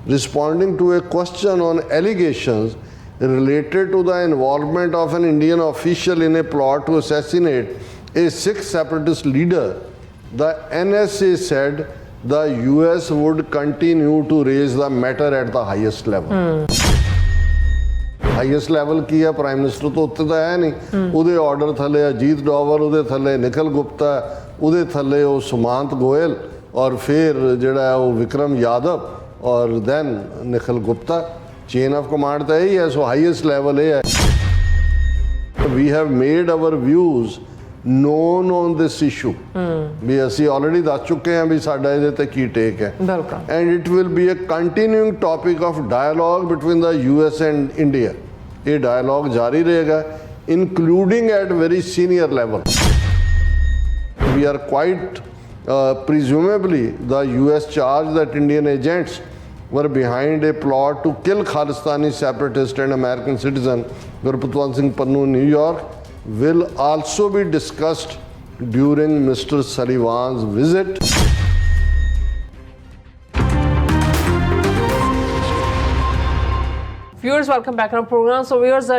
responding to a question on allegations related to the involvement of an Indian official in a plot to assassinate a Sikh separatist leader, the NSA said the US would continue to raise the matter at the highest level. Highest level ਕੀ ਹੈ? Prime minister ਤੋਂ ਉੱਤੇ ਤਾਂ ਹੈ ਨਹੀਂ, ਉਹਦੇ order ਥੱਲੇ ਅਜੀਤ ਡੋਵਲ, ਉਹਦੇ ਥੱਲੇ ਨਿਖਿਲ ਗੁਪਤਾ, ਉਹਦੇ ਥੱਲੇ ਉਹ ਸੁਮਾਂਤ ਗੋਇਲ, ਔਰ ਫਿਰ ਜਿਹੜਾ ਉਹ ਵਿਕਰਮ ਯਾਦਵ, ਔਰ then Nikhil Gupta. Chain of command ਤਾਂ ਇਹੀ ਹੈ। ਸੋ ਹਾਈਐਸਟ ਲੈਵਲ ਇਹ ਹੈ। We have made our views known on this issue, ਵੀ ਅਸੀਂ ਆਲਰੇਡੀ ਦੱਸ ਚੁੱਕੇ ਹਾਂ ਵੀ ਸਾਡਾ ਇਹਦੇ ਤੇ ਕੀ ਟੇਕ ਹੈ। and it will be a continuing topic of dialogue between the US and India। ਇਹ dialogue ਜਾਰੀ ਰਹੇਗਾ, including at very senior level। we are quite presumably the US charge that Indian agents were behind a plot to kill Khalistani separatist and American citizen Gurpatwant Singh Pannu in New York will also be discussed during Mr. Sullivan's visit। Viewers welcome back to program. So viewers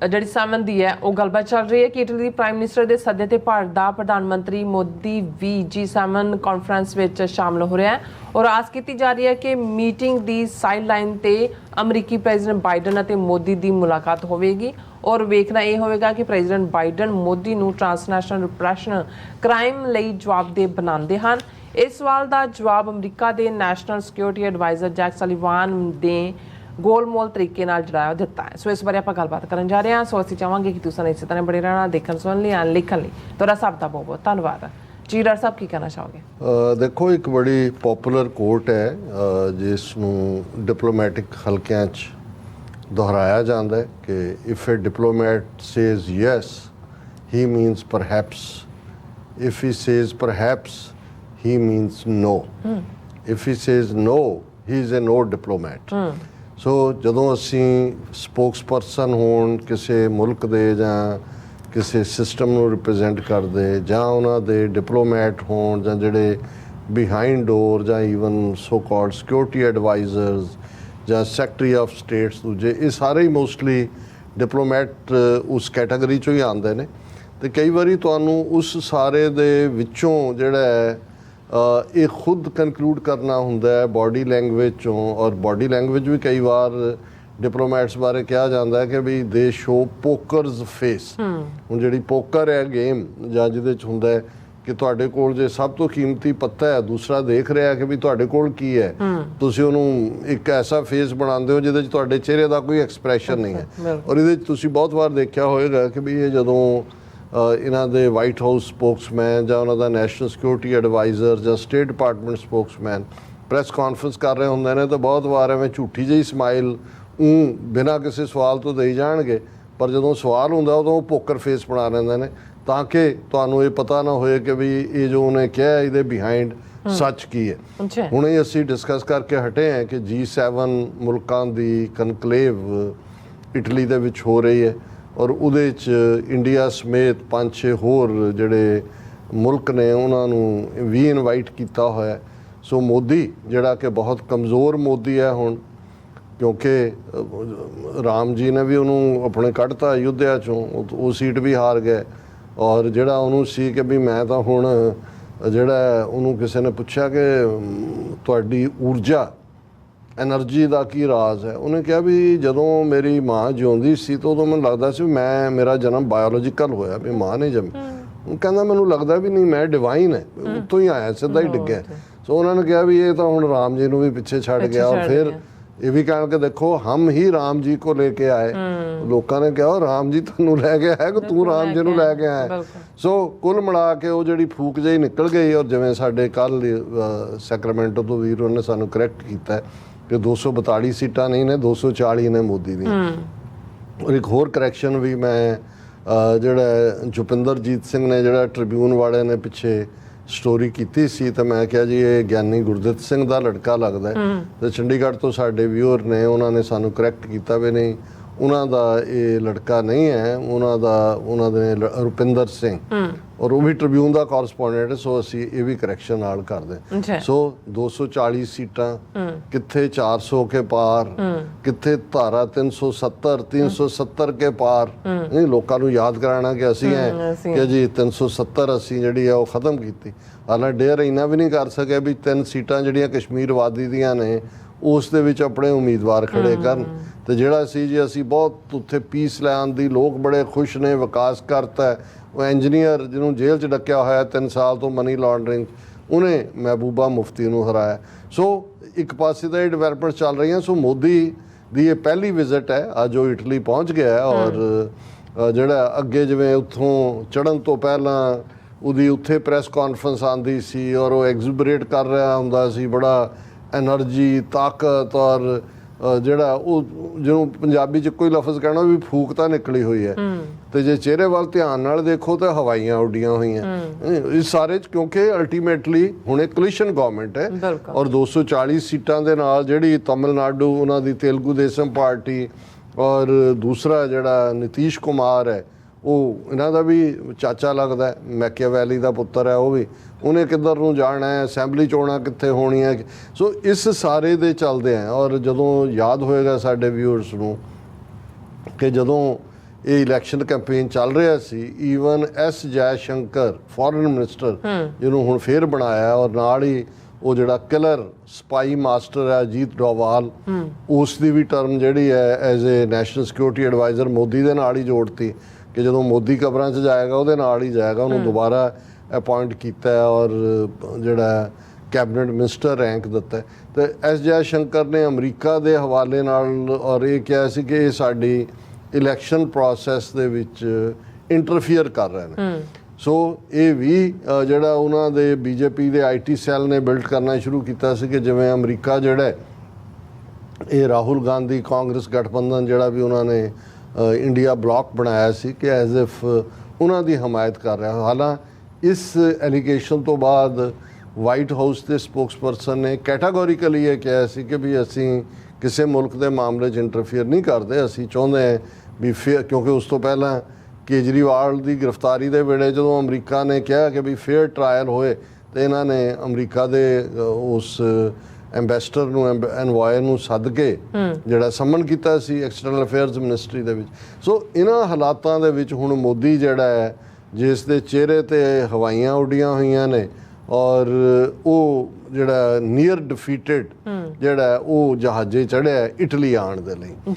ਜਿਹੜੀ 7 ਦੀ ਹੈ ਉਹ ਗੱਲਬਾਤ ਚੱਲ ਰਹੀ ਹੈ ਕਿ Italy ਦੀ prime minister ਦੇ ਸੱਦੇ ਤੇ ਭਾਰਤ ਦਾ ਪ੍ਰਧਾਨ ਮੰਤਰੀ ਮੋਦੀ ਵੀ G7 ਕਾਨਫਰੰਸ ਵਿੱਚ ਸ਼ਾਮਲ ਹੋ ਰਿਹਾ ਹੈ ਔਰ ਆਸ ਕੀਤੀ ਜਾ ਰਹੀ ਹੈ ਕਿ ਮੀਟਿੰਗ ਦੀ ਸਾਈਡ ਲਾਈਨ ਤੇ ਅਮਰੀਕੀ ਪ੍ਰੈਜ਼ੀਡੈਂਟ ਬਾਈਡਨ ਅਤੇ ਮੋਦੀ ਦੀ ਮੁਲਾਕਾਤ ਹੋਵੇਗੀ ਔਰ ਵੇਖਣਾ ਇਹ ਹੋਵੇਗਾ ਕਿ ਪ੍ਰੈਜ਼ੀਡੈਂਟ ਬਾਈਡਨ ਮੋਦੀ ਨੂੰ ਟ੍ਰਾਂਸਨੈਸ਼ਨਲ ਰਿਪਰੈਸ਼ਨ ਕ੍ਰਾਈਮ ਲਈ ਜਵਾਬਦੇਹ ਬਣਾਉਂਦੇ ਹਨ। ਇਸ ਸਵਾਲ ਦਾ ਜਵਾਬ ਅਮਰੀਕਾ ਦੇ national security adviser Jake Sullivan ਨੇ ਗੋਲਮੋਲ ਤਰੀਕੇ ਨਾਲ ਜਿਹੜਾ ਦਿੱਤਾ ਹੈ। ਸੋ ਇਸ ਬਾਰੇ ਆਪਾਂ ਗੱਲਬਾਤ ਕਰਨ ਜਾ ਰਹੇ ਹਾਂ। ਸੋ ਅਸੀਂ ਚਾਹਾਂਗੇ ਕਿ ਤੁਸੀਂ ਇਸੇ ਤਰ੍ਹਾਂ ਬੜੇ ਰਹਿਣਾ, ਦੇਖਣ ਸੁਣਨ ਲਈ, ਲਿਖਣ ਲਈ। ਤੁਹਾਡਾ ਸਭ ਦਾ ਬਹੁਤ ਬਹੁਤ ਧੰਨਵਾਦ। ਜੀ ਡਾਕਟਰ ਸਾਹਿਬ ਕੀ ਕਹਿਣਾ ਚਾਹੋਗੇ? ਦੇਖੋ, ਇੱਕ ਬੜੀ ਪੋਪੂਲਰ ਕੋਟ ਹੈ ਜਿਸ ਨੂੰ ਡਿਪਲੋਮੈਟਿਕ ਹਲਕਿਆਂ 'ਚ ਦੁਹਰਾਇਆ ਜਾਂਦਾ ਹੈ ਕਿ if a diplomat says yes he means perhaps, if he says perhaps he means no, if he says no he is a no diplomat. So ਜਦੋਂ ਅਸੀਂ ਸਪੋਕਸਪਰਸਨ ਹੋਣ ਕਿਸੇ ਮੁਲਕ ਦੇ ਜਾਂ ਕਿਸੇ ਸਿਸਟਮ ਨੂੰ ਰਿਪਰੈਜ਼ੈਂਟ ਕਰਦੇ, ਜਾਂ ਉਹਨਾਂ ਦੇ ਡਿਪਲੋਮੈਟ ਹੋਣ, ਜਾਂ ਜਿਹੜੇ ਬਿਹਾਈਂਡ ਡੋਰ, ਜਾਂ even so called security advisers ਜਾਂ ਸੈਕਟਰੀ ਆਫ ਸਟੇਟਸ, ਦੂਜੇ ਇਹ ਸਾਰੇ ਹੀ ਮੋਸਟਲੀ ਡਿਪਲੋਮੈਟ ਉਸ ਕੈਟਾਗਰੀ 'ਚੋਂ ਹੀ ਆਉਂਦੇ ਨੇ। ਅਤੇ ਕਈ ਵਾਰੀ ਤੁਹਾਨੂੰ ਉਸ ਸਾਰੇ ਦੇ ਵਿੱਚੋਂ ਜਿਹੜਾ ਹੈ ਇਹ ਖੁਦ ਕਨਕਲੂਡ ਕਰਨਾ ਹੁੰਦਾ ਹੈ ਬਾਡੀ ਲੈਂਗੁਏਜ 'ਚੋਂ। ਔਰ ਬਾਡੀ ਲੈਂਗੁਏਜ ਵੀ ਕਈ ਵਾਰ ਡਿਪਲੋਮੈਟਸ ਬਾਰੇ ਕਿਹਾ ਜਾਂਦਾ ਹੈ ਕਿ ਵੀ ਦੇ ਸ਼ੋ ਪੋਕਰਸ ਫੇਸ। ਹੁਣ ਜਿਹੜੀ ਪੋਕਰ ਹੈ ਗੇਮ, ਜਾਂ ਜਿਹਦੇ 'ਚ ਹੁੰਦਾ ਹੈ ਕਿ ਤੁਹਾਡੇ ਕੋਲ ਜੇ ਸਭ ਤੋਂ ਕੀਮਤੀ ਪੱਤਾ ਹੈ, ਦੂਸਰਾ ਦੇਖ ਰਿਹਾ ਕਿ ਵੀ ਤੁਹਾਡੇ ਕੋਲ ਕੀ ਹੈ, ਤੁਸੀਂ ਉਹਨੂੰ ਇੱਕ ਐਸਾ ਫੇਸ ਬਣਾਉਂਦੇ ਹੋ ਜਿਹਦੇ 'ਚ ਤੁਹਾਡੇ ਚਿਹਰੇ ਦਾ ਕੋਈ ਐਕਸਪ੍ਰੈਸ਼ਨ ਨਹੀਂ ਹੈ। ਔਰ ਇਹਦੇ 'ਚ ਤੁਸੀਂ ਬਹੁਤ ਵਾਰ ਦੇਖਿਆ ਹੋਏਗਾ ਕਿ ਵੀ ਇਹ ਜਦੋਂ ਇਹਨਾਂ ਦੇ ਵਾਈਟ ਹਾਊਸ ਸਪੋਕਸਮੈਨ ਜਾਂ ਉਹਨਾਂ ਦਾ ਨੈਸ਼ਨਲ ਸਿਕਿਉਰਿਟੀ ਐਡਵਾਈਜ਼ਰ ਜਾਂ state department Spokesman press conference ਕਰ ਰਹੇ ਹੁੰਦੇ ਨੇ ਤਾਂ ਬਹੁਤ ਵਾਰ ਐਵੇਂ ਝੂਠੀ ਜਿਹੀ ਸਮਾਈਲ ਬਿਨਾਂ ਕਿਸੇ ਸਵਾਲ ਤੋਂ ਦੇਈ ਜਾਣਗੇ, ਪਰ ਜਦੋਂ ਸਵਾਲ ਹੁੰਦਾ ਉਦੋਂ ਉਹ ਪੋਕਰ ਫੇਸ ਬਣਾ ਲੈਂਦੇ ਨੇ ਤਾਂ ਕਿ ਤੁਹਾਨੂੰ ਇਹ ਪਤਾ ਨਾ ਹੋਏ ਕਿ ਵੀ ਇਹ ਜੋ ਉਹਨੇ ਕਿਹਾ ਇਹਦੇ ਬਿਹਾਈਂਡ ਸੱਚ ਕੀ ਹੈ। ਹੁਣੇ ਅਸੀਂ ਡਿਸਕਸ ਕਰਕੇ ਹਟੇ ਹਾਂ ਕਿ G7 ਮੁਲਕਾਂ ਦੀ ਕਨਕਲੇਵ ਇਟਲੀ ਦੇ ਵਿੱਚ ਹੋ ਰਹੀ ਹੈ ਔਰ ਉਹਦੇ 'ਚ ਇੰਡੀਆ ਸਮੇਤ 5-6 ਹੋਰ ਜਿਹੜੇ ਮੁਲਕ ਨੇ ਉਹਨਾਂ ਨੂੰ ਵੀ ਇਨਵਾਈਟ ਕੀਤਾ ਹੋਇਆ। ਸੋ ਮੋਦੀ ਜਿਹੜਾ ਕਿ ਬਹੁਤ ਕਮਜ਼ੋਰ ਮੋਦੀ ਹੈ ਹੁਣ, ਕਿਉਂਕਿ ਰਾਮ ਜੀ ਨੇ ਵੀ ਉਹਨੂੰ ਆਪਣੇ ਕੱਢਤਾ ਅਯੁੱਧਿਆ 'ਚੋਂ, ਉਹ ਸੀਟ ਵੀ ਹਾਰ ਗਏ। ਔਰ ਜਿਹੜਾ ਉਹਨੂੰ ਸੀ ਕਿ ਵੀ ਮੈਂ ਤਾਂ ਹੁਣ ਜਿਹੜਾ ਉਹਨੂੰ ਕਿਸੇ ਨੇ ਪੁੱਛਿਆ ਕਿ ਤੁਹਾਡੀ ਊਰਜਾ ਐਨਰਜੀ ਦਾ ਕੀ ਰਾਜ਼ ਹੈ, ਉਹਨੇ ਕਿਹਾ ਵੀ ਜਦੋਂ ਮੇਰੀ ਮਾਂ ਜਿਉਂਦੀ ਸੀ ਤਾਂ ਉਦੋਂ ਮੈਨੂੰ ਲੱਗਦਾ ਸੀ ਮੇਰਾ ਜਨਮ ਬਾਇਓਲੋਜੀਕਲ ਹੋਇਆ, ਵੀ ਮਾਂ ਨੇ ਜੰਮੀ। ਉਹ ਕਹਿੰਦਾ ਮੈਨੂੰ ਲੱਗਦਾ ਵੀ ਨਹੀਂ, ਮੈਂ ਡਿਵਾਈਨ ਹੈ, ਉੱਥੋਂ ਹੀ ਆਇਆ, ਸਿੱਧਾ ਹੀ ਡਿੱਗਿਆ। ਸੋ ਉਹਨਾਂ ਨੇ ਕਿਹਾ ਵੀ ਇਹ ਤਾਂ ਹੁਣ ਰਾਮ ਜੀ ਨੂੰ ਵੀ ਪਿੱਛੇ ਛੱਡ ਗਿਆ। ਔਰ ਫਿਰ ਇਹ ਵੀ ਕਹਿਣ ਕਿ ਦੇਖੋ ਹਮ ਹੀ ਰਾਮ ਜੀ ਕੋ ਲੈ ਕੇ ਆਏ। ਲੋਕਾਂ ਨੇ ਕਿਹਾ ਰਾਮ ਜੀ ਤੁਹਾਨੂੰ ਲੈ ਕੇ ਆਇਆ ਕਿ ਤੂੰ ਰਾਮ ਜੀ ਨੂੰ ਲੈ ਕੇ ਆਇਆ। ਸੋ ਕੁੱਲ ਮਿਲਾ ਕੇ ਉਹ ਜਿਹੜੀ ਫੂਕ ਜਿਹੀ ਨਿਕਲ ਗਈ। ਔਰ ਜਿਵੇਂ ਸਾਡੇ ਕੱਲ੍ਹ ਸੈਕਰਾਮੈਂਟੋ ਤੋਂ ਵੀਰ ਉਹਨੇ ਸਾਨੂੰ ਕਰੈਕਟ ਕੀਤਾ ਕਿ 242 ਸੀਟਾਂ ਨਹੀਂ ਨੇ, 240 ਨੇ ਮੋਦੀ ਦੀਆਂ। ਔਰ ਇੱਕ ਹੋਰ ਕਰੈਕਸ਼ਨ ਵੀ ਮੈਂ ਜਿਹੜਾ ਜੁਪਿੰਦਰਜੀਤ ਸਿੰਘ ਨੇ ਜਿਹੜਾ ਟ੍ਰਿਬਿਊਨ ਵਾਲਿਆਂ ਨੇ ਪਿੱਛੇ ਸਟੋਰੀ ਕੀਤੀ ਸੀ ਤਾਂ ਮੈਂ ਕਿਹਾ ਜੀ ਇਹ ਗਿਆਨੀ ਗੁਰਦਿੱਤ ਸਿੰਘ ਦਾ ਲੜਕਾ ਲੱਗਦਾ ਹੈ। ਤੇ ਚੰਡੀਗੜ੍ਹ ਤੋਂ ਸਾਡੇ ਵਿਊਅਰ ਨੇ ਉਹਨਾਂ ਨੇ ਸਾਨੂੰ ਕਰੈਕਟ ਕੀਤਾ ਵੀ ਨਹੀਂ, ਉਹਨਾਂ ਦਾ ਇਹ ਲੜਕਾ ਨਹੀਂ ਹੈ, ਉਹਨਾਂ ਦੇ ਰੁਪਿੰਦਰ ਸਿੰਘ, ਔਰ ਉਹ ਵੀ ਟ੍ਰਿਬਿਊਨ ਦਾ ਕੋਰਸਪੋਂਡੈਂਟ ਹੈ। ਸੋ ਅਸੀਂ ਇਹ ਵੀ ਕਰੈਕਸ਼ਨ ਨਾਲ ਕਰਦੇ। ਸੋ 240 ਸੀਟਾਂ ਕਿੱਥੇ 400 ਕੇ ਪਾਰ, ਕਿੱਥੇ ਧਾਰਾ 370 ਕੇ ਪਾਰ। ਨਹੀਂ, ਲੋਕਾਂ ਨੂੰ ਯਾਦ ਕਰਾਉਣਾ ਕਿ ਅਸੀਂ ਹੈ ਕਿ ਜੀ 370 ਅਸੀਂ ਜਿਹੜੀ ਆ ਉਹ ਖਤਮ ਕੀਤੀ। ਹਾਲਾਂਕਿ ਡੇਅਰ ਇੰਨਾ ਵੀ ਨਹੀਂ ਕਰ ਸਕਿਆ ਵੀ 3 ਸੀਟਾਂ ਜਿਹੜੀਆਂ ਕਸ਼ਮੀਰ ਵਾਦੀ ਦੀਆਂ ਨੇ ਉਸ ਦੇ ਵਿੱਚ ਆਪਣੇ ਉਮੀਦਵਾਰ ਖੜੇ ਕਰਨ। ਤੇ ਜਿਹੜਾ ਸੀ ਜੀ ਅਸੀਂ ਬਹੁਤ ਉੱਥੇ ਪੀਸ ਲੈਣ ਦੀ, ਲੋਕ ਬੜੇ ਖੁਸ਼ ਨੇ, ਵਿਕਾਸ ਕਰਤਾ। ਉਹ ਇੰਜੀਨੀਅਰ ਜਿਹਨੂੰ ਜੇਲ੍ਹ 'ਚ ਡੱਕਿਆ ਹੋਇਆ 3 ਸਾਲ ਤੋਂ ਮਨੀ ਲਾਂਡਰਿੰਗ, ਉਹਨੇ ਮਹਿਬੂਬਾ ਮੁਫਤੀ ਨੂੰ ਹਰਾਇਆ। ਸੋ ਇੱਕ ਪਾਸੇ ਤਾਂ ਇਹ ਡਿਵੈਲਪਮੈਂਟ ਚੱਲ ਰਹੀਆਂ। ਸੋ ਮੋਦੀ ਦੀ ਇਹ ਪਹਿਲੀ ਵਿਜ਼ਿਟ ਹੈ, ਅੱਜ ਉਹ ਇਟਲੀ ਪਹੁੰਚ ਗਿਆ। ਔਰ ਜਿਹੜਾ ਅੱਗੇ ਜਿਵੇਂ ਉੱਥੋਂ ਚੜ੍ਹਨ ਤੋਂ ਪਹਿਲਾਂ ਉਹਦੀ ਉੱਥੇ ਪ੍ਰੈਸ ਕਾਨਫਰੰਸ ਆਉਂਦੀ ਸੀ ਔਰ ਉਹ ਐਗਜ਼ੂਬਰੇਟ ਕਰ ਰਿਹਾ ਹੁੰਦਾ ਸੀ, ਬੜਾ ਐਨਰਜੀ, ਤਾਕਤ, ਔਰ ਜਿਹੜਾ ਉਹ ਜਿਹਨੂੰ ਪੰਜਾਬੀ 'ਚ ਕੋਈ ਲਫ਼ਜ਼ ਕਹਿਣਾ ਵੀ ਫੂਕ ਤਾਂ ਨਿਕਲੀ ਹੋਈ ਹੈ। ਤੇ ਜੇ ਚਿਹਰੇ ਵੱਲ ਧਿਆਨ ਨਾਲ ਦੇਖੋ ਤਾਂ ਹਵਾਈਆਂ ਉੱਡੀਆਂ ਹੋਈਆਂ ਇਸ ਸਾਰੇ 'ਚ, ਕਿਉਂਕਿ ਅਲਟੀਮੇਟਲੀ ਹੁਣ ਇਹ ਕੋਲੀਸ਼ਨ ਗਵਰਨਮੈਂਟ ਹੈ ਔਰ 240 ਸੀਟਾਂ ਦੇ ਨਾਲ ਜਿਹੜੀ ਤਮਿਲਨਾਡੂ ਉਹਨਾਂ ਦੀ ਤੇਲਗੂ ਦੇਸਮ ਪਾਰਟੀ, ਔਰ ਦੂਸਰਾ ਜਿਹੜਾ ਨਿਤੀਸ਼ ਕੁਮਾਰ ਹੈ ਉਹ ਇਹਨਾਂ ਦਾ ਵੀ ਚਾਚਾ ਲੱਗਦਾ, ਮੈਕੀਆਵੈਲੀ ਦਾ ਪੁੱਤਰ ਹੈ ਉਹ ਵੀ, ਉਹਨੇ ਕਿੱਧਰ ਨੂੰ ਜਾਣਾ ਹੈ, ਅਸੈਂਬਲੀ ਚੋਣਾਂ ਕਿੱਥੇ ਹੋਣੀਆਂ। ਸੋ ਇਸ ਸਾਰੇ ਦੇ ਚੱਲਦੇ ਆ। ਔਰ ਜਦੋਂ ਯਾਦ ਹੋਏਗਾ ਸਾਡੇ ਵਿਊਅਰਸ ਨੂੰ ਕਿ ਜਦੋਂ ਇਹ ਇਲੈਕਸ਼ਨ ਕੈਂਪੇਨ ਚੱਲ ਰਿਹਾ ਸੀ, even S Jai Shankar foreign minister ਜਿਹਨੂੰ ਹੁਣ ਫੇਰ ਬਣਾਇਆ, ਔਰ ਨਾਲ ਹੀ ਉਹ ਜਿਹੜਾ ਕਿਲਰ ਸਪਾਈ ਮਾਸਟਰ ਹੈ ਅਜੀਤ ਡੋਵਾਲ, ਉਸ ਦੀ ਵੀ ਟਰਮ ਜਿਹੜੀ ਹੈ as a national security adviser Modi ਦੇ ਨਾਲ ਹੀ ਜੋੜਤੀ ਕਿ ਜਦੋਂ ਮੋਦੀ ਕਬਰਾਂ 'ਚ ਜਾਏਗਾ ਉਹਦੇ ਨਾਲ ਹੀ ਜਾਏਗਾ। ਉਹਨੂੰ ਦੁਬਾਰਾ ਅਪਾਇੰਟ ਕੀਤਾ ਔਰ ਜਿਹੜਾ ਕੈਬਨਿਟ ਮਿਨਿਸਟਰ ਰੈਂਕ ਦਿੱਤਾ। ਤੇ ਐਸ ਜੈ ਸ਼ੰਕਰ ਨੇ ਅਮਰੀਕਾ ਦੇ ਹਵਾਲੇ ਨਾਲ ਔਰ ਇਹ ਕਿਹਾ ਸੀ ਕਿ ਇਹ ਸਾਡੀ ਇਲੈਕਸ਼ਨ ਪ੍ਰੋਸੈਸ ਦੇ ਵਿੱਚ ਇੰਟਰਫੀਅਰ ਕਰ ਰਹੇ ਨੇ। ਸੋ ਇਹ ਵੀ ਜਿਹੜਾ ਉਹਨਾਂ ਦੇ ਬੀਜੇਪੀ ਦੇ ਆਈਟੀ ਸੈੱਲ ਨੇ ਬਿਲਡ ਕਰਨਾ ਸ਼ੁਰੂ ਕੀਤਾ ਸੀ ਕਿ ਜਿਵੇਂ ਅਮਰੀਕਾ ਜਿਹੜਾ ਇਹ ਰਾਹੁਲ ਗਾਂਧੀ ਕਾਂਗਰਸ ਗਠਬੰਧਨ ਜਿਹੜਾ ਵੀ ਉਹਨਾਂ ਨੇ ਇੰਡੀਆ ਬਲਾਕ ਬਣਾਇਆ ਸੀ ਕਿ ਐਜ਼ ਇਫ ਉਹਨਾਂ ਦੀ ਹਮਾਇਤ ਕਰ ਰਿਹਾ। ਹਾਲਾਂਕਿ ਇਸ ਐਲੀਗੇਸ਼ਨ ਤੋਂ ਬਾਅਦ ਵਾਈਟ ਹਾਊਸ ਦੇ ਸਪੋਕਸਪਰਸਨ ਨੇ ਕੈਟਾਗੋਰੀਕਲੀ ਇਹ ਕਿਹਾ ਸੀ ਕਿ ਵੀ ਅਸੀਂ ਕਿਸੇ ਮੁਲਕ ਦੇ ਮਾਮਲੇ 'ਚ ਇੰਟਰਫੀਅਰ ਨਹੀਂ ਕਰਦੇ। ਅਸੀਂ ਚਾਹੁੰਦੇ ਹਾਂ ਵੀ ਕਿਉਂਕਿ ਉਸ ਤੋਂ ਪਹਿਲਾਂ ਕੇਜਰੀਵਾਲ ਦੀ ਗ੍ਰਿਫਤਾਰੀ ਦੇ ਵੇਲੇ ਜਦੋਂ ਅਮਰੀਕਾ ਨੇ ਕਿਹਾ ਕਿ ਵੀ ਫੇਅਰ ਟਰਾਇਲ ਹੋਏ ਤੇ ਇਹਨਾਂ ਨੇ ਅਮਰੀਕਾ ਦੇ ਉਸ ਐਂਬੈਸਡਰ ਨੂੰ ਐਨਵਾਇਰ ਨੂੰ ਸੱਦ ਕੇ ਜਿਹੜਾ ਸਮਨ ਕੀਤਾ ਸੀ ਐਕਸਟਰਨਲ ਅਫੇਅਰਸ ਮਿਨਿਸਟਰੀ ਦੇ ਵਿੱਚ। ਸੋ ਇਹਨਾਂ ਹਾਲਾਤਾਂ ਦੇ ਵਿੱਚ ਹੁਣ ਮੋਦੀ ਜਿਹੜਾ ਹੈ ਜਿਸ ਦੇ ਚਿਹਰੇ ਤੇ ਹਵਾਈਆਂ ਉੱਡੀਆਂ ਹੋਈਆਂ ਨੇ ਔਰ ਉਹ ਜਿਹੜਾ ਨੀਅਰ ਡਿਫੀਟਡ ਜਿਹੜਾ ਉਹ ਜਹਾਜ਼ੇ ਚੜ੍ਹਿਆ ਇਟਲੀ ਆਉਣ ਦੇ ਲਈ।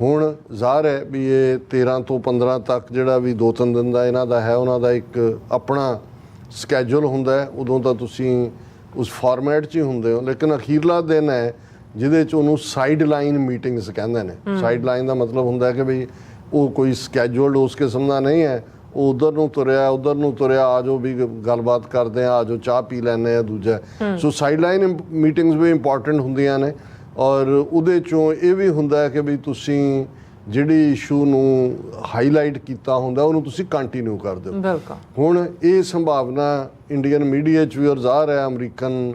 ਹੁਣ ਜ਼ਾਹਰ ਹੈ ਵੀ ਇਹ 13 ਤੋਂ 15 ਤੱਕ ਜਿਹੜਾ ਵੀ 2-3 ਦਿਨ ਦਾ ਇਹਨਾਂ ਦਾ ਹੈ, ਉਹਨਾਂ ਦਾ ਇੱਕ ਆਪਣਾ ਸਕੈਜੂਲ ਹੁੰਦਾ ਹੈ। ਉਦੋਂ ਤਾਂ ਤੁਸੀਂ ਉਸ ਫਾਰਮੈਟ 'ਚ ਹੀ ਹੁੰਦੇ ਹੋ, ਲੇਕਿਨ ਅਖੀਰਲਾ ਦਿਨ ਹੈ ਜਿਹਦੇ 'ਚ ਉਹਨੂੰ ਸਾਈਡ ਲਾਈਨ ਮੀਟਿੰਗਸ ਕਹਿੰਦੇ ਨੇ। ਸਾਈਡ ਲਾਈਨ ਦਾ ਮਤਲਬ ਹੁੰਦਾ ਕਿ ਵੀ ਉਹ ਕੋਈ ਸਕੈਜੂਲਡ ਉਸ ਕਿਸਮ ਦਾ ਨਹੀਂ ਹੈ, ਉਹ ਉਧਰ ਨੂੰ ਤੁਰਿਆ ਉਧਰ ਨੂੰ ਤੁਰਿਆ, ਆ ਜਾਓ ਵੀ ਗੱਲਬਾਤ ਕਰਦੇ ਆ, ਆ ਜਾਓ ਚਾਹ ਪੀ ਲੈਂਦੇ ਆ ਦੂਜਾ। ਸੋ ਸਾਈਡ ਲਾਈਨ ਮੀਟਿੰਗਸ ਵੀ ਇੰਪੋਰਟੈਂਟ ਹੁੰਦੀਆਂ ਨੇ ਔਰ ਉਹਦੇ 'ਚੋਂ ਇਹ ਵੀ ਹੁੰਦਾ ਕਿ ਵੀ ਤੁਸੀਂ ਜਿਹੜੀ ਇਸ਼ੂ ਨੂੰ ਹਾਈਲਾਈਟ ਕੀਤਾ ਹੁੰਦਾ ਉਹਨੂੰ ਤੁਸੀਂ ਕੰਟੀਨਿਊ ਕਰ ਦਿਓ। ਹੁਣ ਇਹ ਸੰਭਾਵਨਾ ਇੰਡੀਅਨ ਮੀਡੀਆ 'ਚ ਵੀ ਔਰ ਜ਼ਾਹਰ ਹੈ ਅਮਰੀਕਨ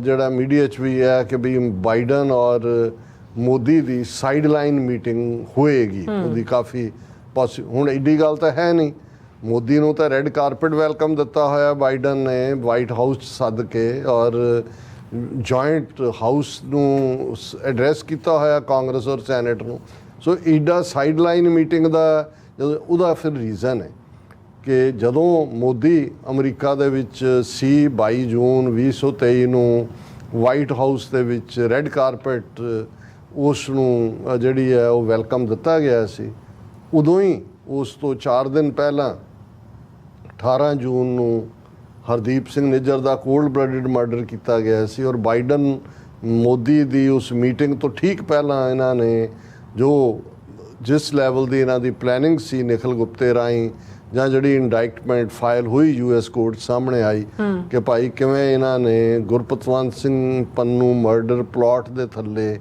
ਜਿਹੜਾ ਮੀਡੀਆ 'ਚ ਵੀ ਹੈ ਕਿ ਵੀ ਬਾਈਡਨ ਔਰ ਮੋਦੀ ਦੀ ਸਾਈਡ ਲਾਈਨ ਮੀਟਿੰਗ ਹੋਏਗੀ। ਉਹਦੀ ਕਾਫੀ ਹੁਣ ਐਡੀ ਗੱਲ ਤਾਂ ਹੈ ਨਹੀਂ, ਮੋਦੀ ਨੂੰ ਤਾਂ ਰੈੱਡ ਕਾਰਪੇਟ ਵੈਲਕਮ ਦਿੱਤਾ ਹੋਇਆ ਬਾਈਡਨ ਨੇ ਵਾਈਟ ਹਾਊਸ 'ਚ ਸੱਦ ਕੇ ਔਰ ਜੁਆਇੰਟ ਹਾਊਸ ਨੂੰ ਐਡਰੈਸ ਕੀਤਾ ਹੋਇਆ ਕਾਂਗਰਸ ਔਰ ਸੈਨੇਟ ਨੂੰ। ਸੋ ਈਡਾ ਸਾਈਡ ਲਾਈਨ ਮੀਟਿੰਗ ਦਾ ਉਹਦਾ ਫਿਰ ਰੀਜ਼ਨ ਹੈ ਕਿ ਜਦੋਂ ਮੋਦੀ ਅਮਰੀਕਾ ਦੇ ਵਿੱਚ ਸੀ 22 ਜੂਨ 2023 ਨੂੰ ਵਾਈਟ ਹਾਊਸ ਦੇ ਵਿੱਚ ਰੈੱਡ ਕਾਰਪੇਟ ਉਸ ਨੂੰ ਜਿਹੜੀ ਹੈ ਉਹ ਵੈਲਕਮ ਦਿੱਤਾ ਗਿਆ ਸੀ, ਉਦੋਂ ਹੀ ਉਸ ਤੋਂ 4 ਦਿਨ ਪਹਿਲਾਂ 18 ਜੂਨ ਨੂੰ ਹਰਦੀਪ ਸਿੰਘ ਨਿੱਜਰ ਦਾ ਕੋਲਡ ਬਲੱਡਡ ਮਰਡਰ ਕੀਤਾ ਗਿਆ ਸੀ। ਔਰ ਬਾਈਡਨ ਮੋਦੀ ਦੀ ਉਸ ਮੀਟਿੰਗ ਤੋਂ ਠੀਕ ਪਹਿਲਾਂ ਇਹਨਾਂ ਨੇ ਜਿਸ ਲੈਵਲ ਦੀ ਇਹਨਾਂ ਦੀ ਪਲੈਨਿੰਗ ਸੀ ਨਿਖਿਲ ਗੁਪਤੇ ਰਾਹੀਂ ਜਾਂ ਜਿਹੜੀ ਇੰਡਾਇਕਟਮੈਂਟ ਫਾਈਲ ਹੋਈ ਯੂਐਸ ਕੋਰਟ ਸਾਹਮਣੇ ਆਈ ਕਿ ਭਾਈ ਕਿਵੇਂ ਇਹਨਾਂ ਨੇ ਗੁਰਪਤਵੰਤ ਸਿੰਘ ਪੰਨੂ ਮਰਡਰ ਪਲਾਟ ਦੇ ਥੱਲੇ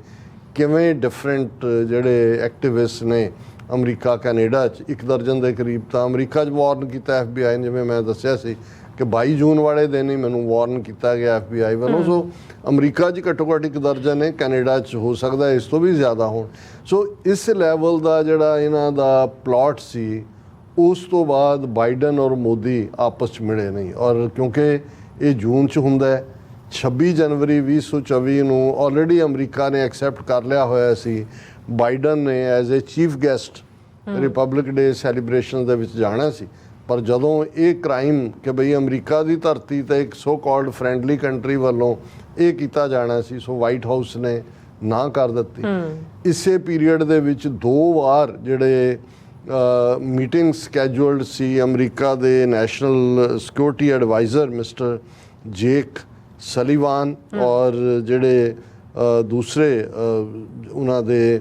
ਕਿਵੇਂ ਡਿਫਰੈਂਟ ਜਿਹੜੇ ਐਕਟਿਵਿਸਟ ਨੇ ਅਮਰੀਕਾ ਕੈਨੇਡਾ 'ਚ 1 ਦਰਜਨ ਦੇ ਕਰੀਬ ਤਾਂ ਅਮਰੀਕਾ 'ਚ ਵਾਰਨ ਕੀਤਾ FBI ਨੇ, ਜਿਵੇਂ ਮੈਂ ਦੱਸਿਆ ਸੀ ਕਿ 22 ਜੂਨ ਵਾਲੇ ਦਿਨ ਹੀ ਮੈਨੂੰ ਵਾਰਨ ਕੀਤਾ ਗਿਆ FBI ਵੱਲੋਂ। ਸੋ ਅਮਰੀਕਾ 'ਚ ਘੱਟੋ ਘੱਟ 1 ਦਰਜਨ ਨੇ, ਕੈਨੇਡਾ 'ਚ ਹੋ ਸਕਦਾ ਇਸ ਤੋਂ ਵੀ ਜ਼ਿਆਦਾ ਹੋਣ। ਸੋ ਇਸ ਲੈਵਲ ਦਾ ਜਿਹੜਾ ਇਹਨਾਂ ਦਾ ਪਲਾਟ ਸੀ, ਉਸ ਤੋਂ ਬਾਅਦ ਬਾਈਡਨ ਔਰ ਮੋਦੀ ਆਪਸ 'ਚ ਮਿਲੇ ਨਹੀਂ। ਔਰ ਕਿਉਂਕਿ ਇਹ ਜੂਨ 'ਚ ਹੁੰਦਾ ਹੈ, 26 ਜਨਵਰੀ 2024 ਨੂੰ ਆਲਰੇਡੀ ਅਮਰੀਕਾ ਨੇ ਐਕਸੈਪਟ ਕਰ ਲਿਆ ਹੋਇਆ ਸੀ, ਬਾਈਡਨ ਨੇ as a chief guest republic day celebration ਦੇ ਵਿੱਚ ਜਾਣਾ ਸੀ। ਪਰ ਜਦੋਂ ਇਹ ਕ੍ਰਾਈਮ ਕਿ ਬਈ ਅਮਰੀਕਾ ਦੀ ਧਰਤੀ ਤੇ ਇੱਕ ਸੋ ਕਾਲਡ ਫਰੈਂਡਲੀ ਕੰਟਰੀ ਵੱਲੋਂ ਇਹ ਕੀਤਾ ਜਾਣਾ ਸੀ, ਸੋ ਵਾਈਟ ਹਾਊਸ ਨੇ ਨਾ ਕਰ ਦਿੱਤੀ। ਇਸੇ ਪੀਰੀਅਡ ਦੇ ਵਿੱਚ 2 ਵਾਰ ਜਿਹੜੇ ਮੀਟਿੰਗ ਸਕੈਜੂਲਡ ਸੀ ਅਮਰੀਕਾ ਦੇ national security adviser mister Jake Sullivan ਔਰ ਜਿਹੜੇ ਦੂਸਰੇ ਉਹਨਾਂ ਦੇ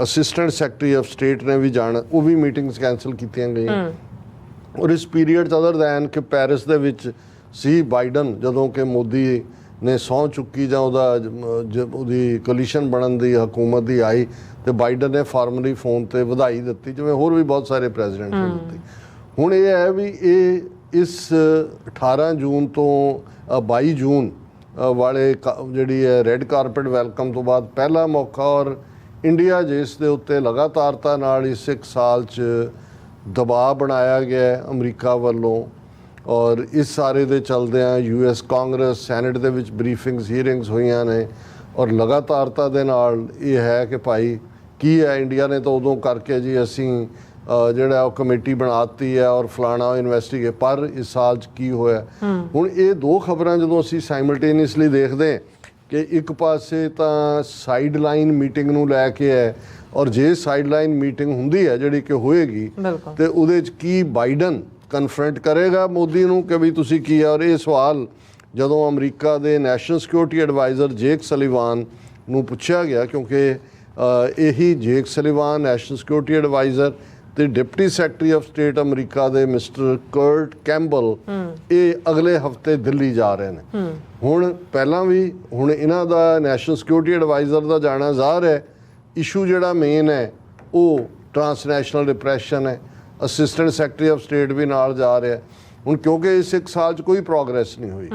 ਅਸਿਸਟੈਂਟ ਸੈਕਟਰੀ ਆਫ ਸਟੇਟ ਨੇ ਵੀ ਜਾਣਾ, ਉਹ ਵੀ ਮੀਟਿੰਗਸ ਕੈਂਸਲ ਕੀਤੀਆਂ ਗਈਆਂ। ਔਰ ਇਸ ਪੀਰੀਅਡ 'ਚ ਅਦਰ ਦੈਨ ਕਿ ਪੈਰਿਸ ਦੇ ਵਿੱਚ ਸੀ ਬਾਈਡਨ, ਜਦੋਂ ਕਿ ਮੋਦੀ ਨੇ ਸਹੁੰ ਚੁੱਕੀ ਜਾਂ ਉਹਦੀ ਕੋਲੀਸ਼ਨ ਬਣਨ ਦੀ ਹਕੂਮਤ ਦੀ ਆਈ, ਤੇ ਬਾਈਡਨ ਨੇ ਫਾਰਮਲੀ ਫੋਨ ਤੇ ਵਧਾਈ ਦਿੱਤੀ, ਜਿਵੇਂ ਹੋਰ ਵੀ ਬਹੁਤ ਸਾਰੇ ਪ੍ਰੈਜ਼ੀਡੈਂਟ ਨੇ ਦਿੱਤੀ। ਹੁਣ ਇਹ ਹੈ ਵੀ ਇਹ ਇਸ 18 ਜੂਨ ਤੋਂ 22 ਜੂਨ ਵਾਲੇ ਜਿਹੜੀ ਹੈ ਰੈੱਡ ਕਾਰਪਟ ਵੈਲਕਮ ਤੋਂ ਬਾਅਦ ਪਹਿਲਾ ਮੌਕਾ, ਔਰ ਇੰਡੀਆ ਜਿਸ ਦੇ ਉੱਤੇ ਲਗਾਤਾਰਤਾ ਨਾਲ ਇਸ 1 ਸਾਲ 'ਚ ਦਬਾਅ ਬਣਾਇਆ ਗਿਆ ਅਮਰੀਕਾ ਵੱਲੋਂ। ਔਰ ਇਸ ਸਾਰੇ ਦੇ ਚਲਦਿਆਂ US ਕਾਂਗਰਸ ਸੈਨੇਟ ਦੇ ਵਿੱਚ ਬਰੀਫਿੰਗਸ ਹੀਅਰਿੰਗਸ ਹੋਈਆਂ ਨੇ, ਔਰ ਲਗਾਤਾਰਤਾ ਦੇ ਨਾਲ ਇਹ ਹੈ ਕਿ ਭਾਈ ਕੀ ਹੈ, ਇੰਡੀਆ ਨੇ ਤਾਂ ਉਦੋਂ ਕਰਕੇ ਜੀ ਅਸੀਂ ਜਿਹੜਾ ਉਹ ਕਮੇਟੀ ਬਣਾਤੀ ਹੈ ਔਰ ਫਲਾਣਾ ਇਨਵੈਸਟੀਗੇਟ, ਪਰ ਇਸ ਸਾਲ 'ਚ ਕੀ ਹੋਇਆ। ਹੁਣ ਇਹ 2 ਖਬਰਾਂ ਜਦੋਂ ਅਸੀਂ ਸਾਈਮਲਟੇਨੀਅਸਲੀ ਦੇਖਦੇ ਕਿ ਇੱਕ ਪਾਸੇ ਤਾਂ ਸਾਈਡ ਲਾਈਨ ਮੀਟਿੰਗ ਨੂੰ ਲੈ ਕੇ ਹੈ, ਔਰ ਜੇ ਸਾਈਡ ਲਾਈਨ ਮੀਟਿੰਗ ਹੁੰਦੀ ਹੈ ਜਿਹੜੀ ਕਿ ਹੋਏਗੀ, ਤੇ ਉਹਦੇ 'ਚ ਕੀ ਬਾਈਡਨ ਕਨਫਰੰਟ ਕਰੇਗਾ ਮੋਦੀ ਨੂੰ ਕਿ ਵੀ ਤੁਸੀਂ ਕੀ ਹੈ। ਔਰ ਇਹ ਸਵਾਲ ਜਦੋਂ ਅਮਰੀਕਾ ਦੇ national security adviser Jake Sullivan ਨੂੰ ਪੁੱਛਿਆ ਗਿਆ, ਕਿਉਂਕਿ ਇਹੀ ਜੇਕ ਸਲੀਵਾਨ ਨੈਸ਼ਨਲ ਸਿਕਿਉਰਿਟੀ ਐਡਵਾਈਜ਼ਰ ਤੇ deputy secretary of state America ਦੇ ਮਿਸਟਰ ਕਰਟ ਕੈਂਬਲ ਇਹ ਅਗਲੇ ਹਫਤੇ ਦਿੱਲੀ ਜਾ ਰਹੇ ਨੇ। ਹੁਣ ਪਹਿਲਾਂ ਵੀ ਹੁਣ ਇਹਨਾਂ ਦਾ ਨੈਸ਼ਨਲ ਸਿਕਿਉਰਿਟੀ ਐਡਵਾਈਜ਼ਰ ਦਾ ਜਾਣਾ ਜ਼ਾਹਰ ਹੈ ਇਸ਼ੂ ਜਿਹੜਾ ਮੇਨ ਹੈ ਉਹ ਟਰਾਂਸਨੈਸ਼ਨਲ ਡਿਪਰੈਸ਼ਨ ਹੈ। ਅਸਿਸਟੈਂਟ ਸੈਕਟਰੀ ਆਫ ਸਟੇਟ ਵੀ ਨਾਲ ਜਾ ਰਿਹਾ। ਹੁਣ ਕਿਉਂਕਿ ਇਸ 1 ਸਾਲ 'ਚ ਕੋਈ ਪ੍ਰੋਗਰੈਸ ਨਹੀਂ ਹੋਈ,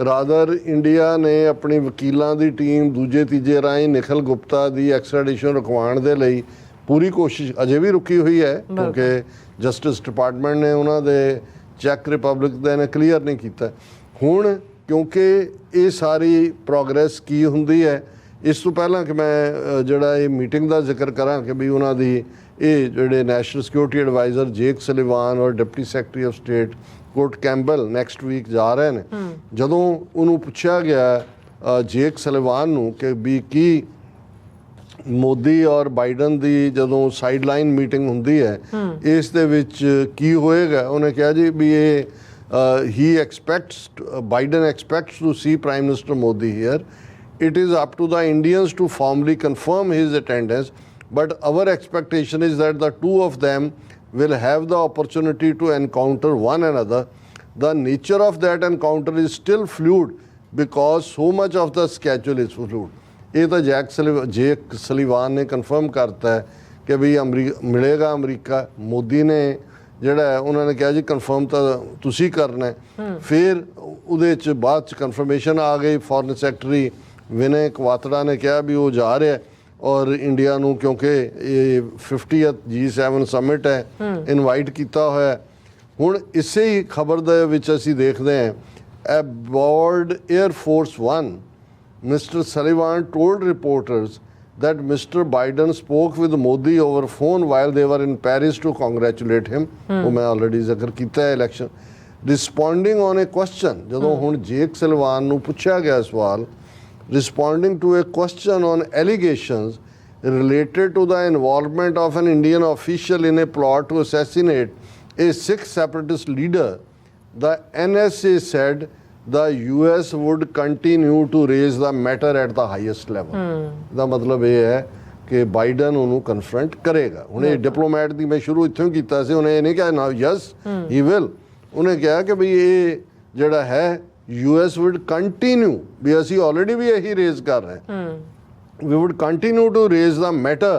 ਰਾਦਰ ਇੰਡੀਆ ਨੇ ਆਪਣੀ ਵਕੀਲਾਂ ਦੀ ਟੀਮ ਦੂਜੇ ਤੀਜੇ ਰਾਹੀਂ ਨਿਖਿਲ ਗੁਪਤਾ ਦੀ ਐਕਸਟ੍ਰੈਡੀਸ਼ਨ ਰੁਕਵਾਉਣ ਦੇ ਲਈ ਪੂਰੀ ਕੋਸ਼ਿਸ਼ ਅਜੇ ਵੀ ਰੁਕੀ ਹੋਈ ਹੈ, ਕਿਉਂਕਿ ਜਸਟਿਸ ਡਿਪਾਰਟਮੈਂਟ ਨੇ ਉਹਨਾਂ ਦੇ ਚੈੱਕ ਰਿਪਬਲਿਕ ਦੇ ਨੇ ਕਲੀਅਰ ਨਹੀਂ ਕੀਤਾ। ਹੁਣ ਕਿਉਂਕਿ ਇਹ ਸਾਰੀ ਪ੍ਰੋਗਰੈਸ ਕੀ ਹੁੰਦੀ ਹੈ, ਇਸ ਤੋਂ ਪਹਿਲਾਂ ਕਿ ਮੈਂ ਜਿਹੜਾ ਇਹ ਮੀਟਿੰਗ ਦਾ ਜ਼ਿਕਰ ਕਰਾਂ ਕਿ ਵੀ ਉਹਨਾਂ ਦੀ ਇਹ ਜਿਹੜੇ national security adviser Jake Sullivan ਔਰ deputy secretary of state Kurt Campbell next week ਜਾ ਰਹੇ ਨੇ। ਜਦੋਂ ਉਹਨੂੰ ਪੁੱਛਿਆ ਗਿਆ ਜੇਕ ਸਲੀਵਾਨ ਨੂੰ ਕਿ ਵੀ ਕੀ ਮੋਦੀ ਔਰ ਬਾਈਡਨ ਦੀ ਜਦੋਂ ਸਾਈਡ ਲਾਈਨ ਮੀਟਿੰਗ ਹੁੰਦੀ ਹੈ ਇਸ ਦੇ ਵਿੱਚ ਕੀ ਹੋਏਗਾ, ਉਹਨੇ ਕਿਹਾ ਜੀ ਵੀ ਇਹ he expects Biden expects to see prime minister Modi here. It is up to the Indians to formally confirm his attendance, but our expectation is that the two of them will have the opportunity to encounter one another. The nature of that encounter is still fluid because so much of the schedule is fluid. ਇਹ ਤਾਂ ਜੇਕ Sullivan ਨੇ confirm ਕਰਤਾ ਹੈ ਕਿ ਵੀ ਮਿਲੇਗਾ America. Modi ਨੇ ਜਿਹੜਾ ਹੈ ਉਹਨਾਂ ਨੇ ਕਿਹਾ ਜੀ ਕਨਫਰਮ ਤਾਂ ਤੁਸੀਂ ਕਰਨਾ ਹੈ। ਫਿਰ ਉਹਦੇ 'ਚ ਬਾਅਦ 'ਚ ਕਨਫਰਮੇਸ਼ਨ ਆ ਗਈ, ਫੋਰਨ ਸੈਕਟਰੀ ਵਿਨੈ ਕਵਾਤੜਾ ਨੇ ਕਿਹਾ ਵੀ ਉਹ ਜਾ ਰਿਹਾ ਔਰ ਇੰਡੀਆ ਨੂੰ ਕਿਉਂਕਿ ਇਹ 50th G7 ਸਮਿਟ ਹੈ ਇਨਵਾਈਟ ਕੀਤਾ ਹੋਇਆ। ਹੁਣ ਇਸੇ ਹੀ ਖਬਰ ਦੇ ਵਿੱਚ ਅਸੀਂ ਦੇਖਦੇ ਹਾਂ ਅਬੋਰਡ air force 1 Mr. Sullivan told reporters that Mr. Biden spoke with Modi over phone while they were in Paris to congratulate him. ਉਹ ਮੈਂ ਆਲਰੇਡੀ ਜ਼ਿਕਰ ਕੀਤਾ ਹੈ election. Responding on a question, ਜਦੋਂ ਹੁਣ ਜੇਕ ਸਲੀਵਾਨ ਨੂੰ ਪੁੱਛਿਆ ਗਿਆ ਸਵਾਲ, responding to a question on allegations related to the involvement of an Indian official in a plot to assassinate a Sikh separatist leader, the NSA said the US would continue to raise the matter at the highest level. ਦਾ ਮਤਲਬ ਇਹ ਹੈ ਕਿ Biden ਉਹਨੂੰ confront ਕਰੇਗਾ। ਹੁਣ ਇਹ diplomat ਦੀ ਮੈਂ ਸ਼ੁਰੂ ਇੱਥੋਂ ਕੀਤਾ ਸੀ, ਉਹਨੇ ਇਹ ਨਹੀਂ ਕਿਹਾ ਨਾ ਯਸ ਹੀ ਵਿਲ, ਉਹਨੇ ਕਿਹਾ ਕਿ ਵੀ ਇਹ ਜਿਹੜਾ ਹੈ US would continue, ਵੀ ਅਸੀਂ ਆਲਰੇਡੀ ਵੀ ਇਹੀ ਰੇਜ਼ ਕਰ ਰਹੇ we would continue to raise the matter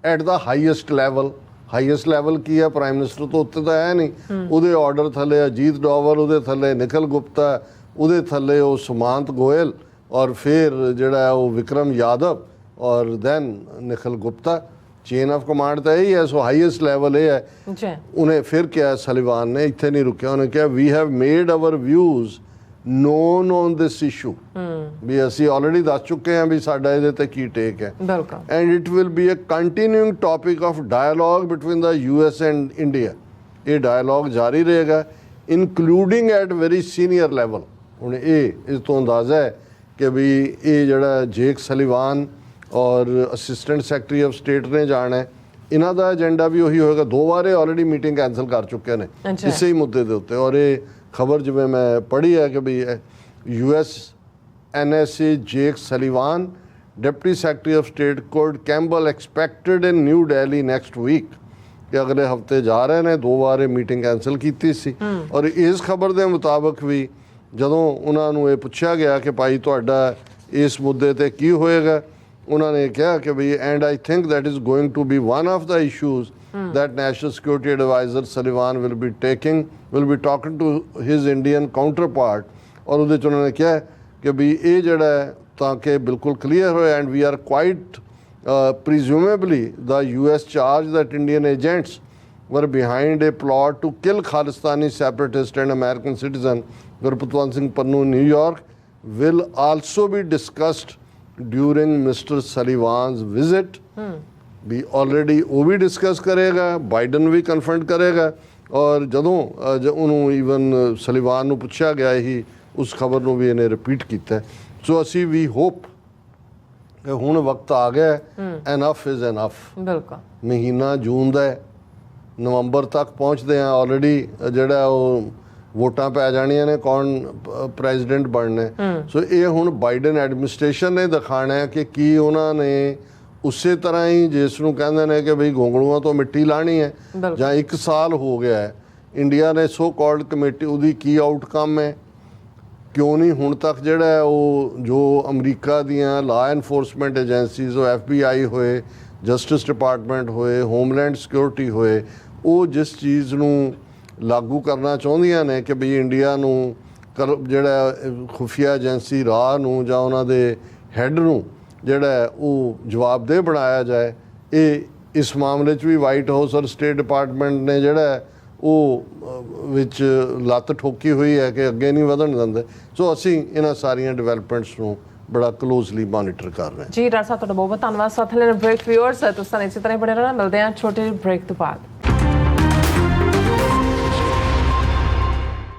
at the highest level, highest level ਕੀ ਹੈ, ਪ੍ਰਾਈਮ ਮਿਨਿਸਟਰ ਤੋਂ ਉੱਤੇ ਤਾਂ ਹੈ ਨਹੀਂ, ਉਹਦੇ ਆਰਡਰ ਥੱਲੇ ਅਜੀਤ ਡੋਵਲ, ਉਹਦੇ ਥੱਲੇ ਨਿਖਿਲ ਗੁਪਤਾ, ਉਹਦੇ ਥੱਲੇ ਉਹ ਸੁਮਾਂਤ ਗੋਇਲ, ਔਰ ਫਿਰ ਜਿਹੜਾ ਉਹ ਵਿਕਰਮ ਯਾਦਵ, ਔਰ then Nikhil Gupta. Chain of command ਤਾਂ ਇਹੀ ਹੈ। ਸੋ ਹਾਈਐਸਟ ਲੈਵਲ ਇਹ ਹੈ। ਜੀ ਉਹਨੇ ਫਿਰ ਕਿਹਾ, ਸਲੀਵਾਨ ਨੇ ਇੱਥੇ ਨਹੀਂ ਰੁਕਿਆ, ਉਹਨੇ ਕਿਹਾ we have made our views known on this issue, ਵੀ ਅਸੀਂ ਆਲਰੇਡੀ ਦੱਸ ਚੁੱਕੇ ਹਾਂ ਵੀ ਸਾਡਾ ਇਹਦੇ ਤੇ ਕੀ ਟੇਕ ਹੈ। ਬਿਲਕੁਲ। And it will be a continuing topic of dialogue between the US and India. ਇਹ ਡਾਇਲੋਗ ਜਾਰੀ ਰਹੇਗਾ, including at very senior level. ਹੁਣ ਇਹ ਇਸ ਤੋਂ ਅੰਦਾਜ਼ਾ ਹੈ ਕਿ ਵੀ ਇਹ ਜਿਹੜਾ ਜੇਕ ਸਲੀਵਾਨ ਔਰ ਅਸਿਸਟੈਂਟ ਸੈਕਟਰੀ ਆਫ ਸਟੇਟ ਨੇ ਜਾਣਾ ਹੈ, ਇਹਨਾਂ ਦਾ ਏਜੰਡਾ ਵੀ ਉਹੀ ਹੋਏਗਾ। 2 ਵਾਰ ਇਹ ਆਲਰੇਡੀ ਮੀਟਿੰਗ ਕੈਂਸਲ ਕਰ ਚੁੱਕੇ ਨੇ ਇਸੇ ਹੀ ਮੁੱਦੇ ਦੇ ਉੱਤੇ। ਔਰ ਇਹ ਖਬਰ ਜਿਵੇਂ ਮੈਂ ਪੜ੍ਹੀ ਹੈ ਕਿ ਵੀ US NSA Jake Sullivan, deputy secretary of state Kurt Campbell expected in New Delhi next week, ਕਿ ਅਗਲੇ ਹਫਤੇ ਜਾ ਰਹੇ ਨੇ। 2 ਵਾਰ ਇਹ ਮੀਟਿੰਗ ਕੈਂਸਲ ਕੀਤੀ ਸੀ। ਔਰ ਇਸ ਖਬਰ ਦੇ ਮੁਤਾਬਕ ਵੀ ਜਦੋਂ ਉਹਨਾਂ ਨੂੰ ਇਹ ਪੁੱਛਿਆ ਗਿਆ ਕਿ ਭਾਈ ਤੁਹਾਡਾ ਇਸ ਮੁੱਦੇ ਤੇ ਕੀ ਹੋਏਗਾ, ਉਹਨਾਂ ਨੇ ਕਿਹਾ ਕਿ we and I think that is going to be one of the issues that national security advisor Sullivan will be talking to his Indian counterpart। ਔਰ ਉਹਦੇ 'ਚ ਉਹਨਾਂ ਨੇ ਕਿਹਾ ਕਿ ਵੀ ਇਹ ਜਿਹੜਾ ਹੈ ਤਾਂ ਕਿ ਬਿਲਕੁਲ ਕਲੀਅਰ ਹੋਏ, and we are quite presumably the US charge that Indian agents were behind a plot to kill Khalistani separatist and American citizen Gurpatwant Singh Pannu in New York will also be discussed during Mr. Sullivan's visit। We already ਉਹ ਵੀ discuss ਕਰੇਗਾ, Biden ਵੀ confront ਕਰੇਗਾ। ਔਰ ਜਦੋਂ ਉਹਨੂੰ even Sullivan ਨੂੰ ਪੁੱਛਿਆ ਗਿਆ ਹੀ, ਉਸ ਖਬਰ ਨੂੰ ਵੀ ਇਹਨੇ ਰਿਪੀਟ ਕੀਤਾ। ਸੋ ਅਸੀਂ ਵੀ ਹੋਪ ਕਿ ਹੁਣ ਵਕਤ ਆ ਗਿਆ, ਐਨਫ ਇਜ਼ ਐਨਫ। ਬਿਲਕੁਲ। ਮਹੀਨਾ ਜੂਨ ਦਾ ਹੈ, ਨਵੰਬਰ ਤੱਕ ਪਹੁੰਚਦੇ ਆ, ਆਲਰੇਡੀ ਜਿਹੜਾ ਉਹ ਵੋਟਾਂ ਪੈ ਜਾਣੀਆਂ ਨੇ ਕੌਣ ਪ੍ਰੈਜ਼ੀਡੈਂਟ ਬਣਨਾ। ਸੋ ਇਹ ਹੁਣ ਬਾਈਡਨ ਐਡਮਿਨਿਸਟ੍ਰੇਸ਼ਨ ਨੇ ਦਿਖਾਣਾ ਹੈ ਕਿ ਕੀ ਉਹਨਾਂ ਨੇ ਉਸੇ ਤਰ੍ਹਾਂ ਹੀ ਜਿਸ ਨੂੰ ਕਹਿੰਦੇ ਨੇ ਕਿ ਬਈ ਗੋਂਗਲੂਆਂ ਤੋਂ ਮਿੱਟੀ ਲਾਣੀ ਹੈ, ਜਾਂ 1 ਸਾਲ ਹੋ ਗਿਆ ਹੈ ਇੰਡੀਆ ਨੇ ਸੋ ਕਾਲਡ ਕਮੇਟੀ, ਉਹਦੀ ਕੀ ਆਊਟਕਮ ਹੈ, ਕਿਉਂ ਨਹੀਂ ਹੁਣ ਤੱਕ ਜਿਹੜਾ ਉਹ ਜੋ ਅਮਰੀਕਾ ਦੀਆਂ ਲਾ ਐਨਫੋਰਸਮੈਂਟ ਏਜੰਸੀਜ਼, ਉਹ FBI ਹੋਏ, ਜਸਟਿਸ ਡਿਪਾਰਟਮੈਂਟ ਹੋਏ, ਹੋਮਲੈਂਡ ਸਿਕਿਉਰਿਟੀ ਹੋਏ, ਉਹ ਜਿਸ ਚੀਜ਼ ਨੂੰ ਲਾਗੂ ਕਰਨਾ ਚਾਹੁੰਦੀਆਂ ਨੇ ਕਿ ਬਈ ਇੰਡੀਆ ਨੂੰ ਜਿਹੜਾ ਖੁਫੀਆ ਏਜੰਸੀ ਰਾਹ ਨੂੰ ਜਾਂ ਉਹਨਾਂ ਦੇ ਹੈੱਡ ਨੂੰ ਜਿਹੜਾ ਉਹ ਜਵਾਬਦੇਹ ਬਣਾਇਆ ਜਾਏ। ਇਹ ਇਸ ਮਾਮਲੇ 'ਚ ਵੀ ਵਾਈਟ ਹਾਊਸ ਔਰ ਸਟੇਟ ਡਿਪਾਰਟਮੈਂਟ ਨੇ ਜਿਹੜਾ ਉਹ ਵਿੱਚ ਲੱਤ ਠੋਕੀ ਹੋਈ ਹੈ ਕਿ ਅੱਗੇ ਨਹੀਂ ਵਧਣ ਦਿੰਦੇ। ਸੋ ਅਸੀਂ ਇਹਨਾਂ ਸਾਰੀਆਂ ਡਿਵੈਲਪਮੈਂਟਸ ਨੂੰ ਬੜਾ ਕਲੋਜ਼ਲੀ ਮੋਨੀਟਰ ਕਰ ਰਹੇ ਹਾਂ। ਜੀ ਡਾਕਟਰ ਸਾਹਿਬ, ਤੁਹਾਡਾ ਬਹੁਤ ਬਹੁਤ ਧੰਨਵਾਦ। ਸਾਥ ਲੈਣ ਬ੍ਰੇਕ ਵਿਊਅਰਸ, ਤੁਸੀਂ ਇਸੇ ਤਰ੍ਹਾਂ ਬਣੇ ਰਹਿਣਾ। ਮਿਲਦੇ ਹਾਂ ਛੋਟੇ ਬ੍ਰੇਕ ਤੋਂ ਬਾਅਦ।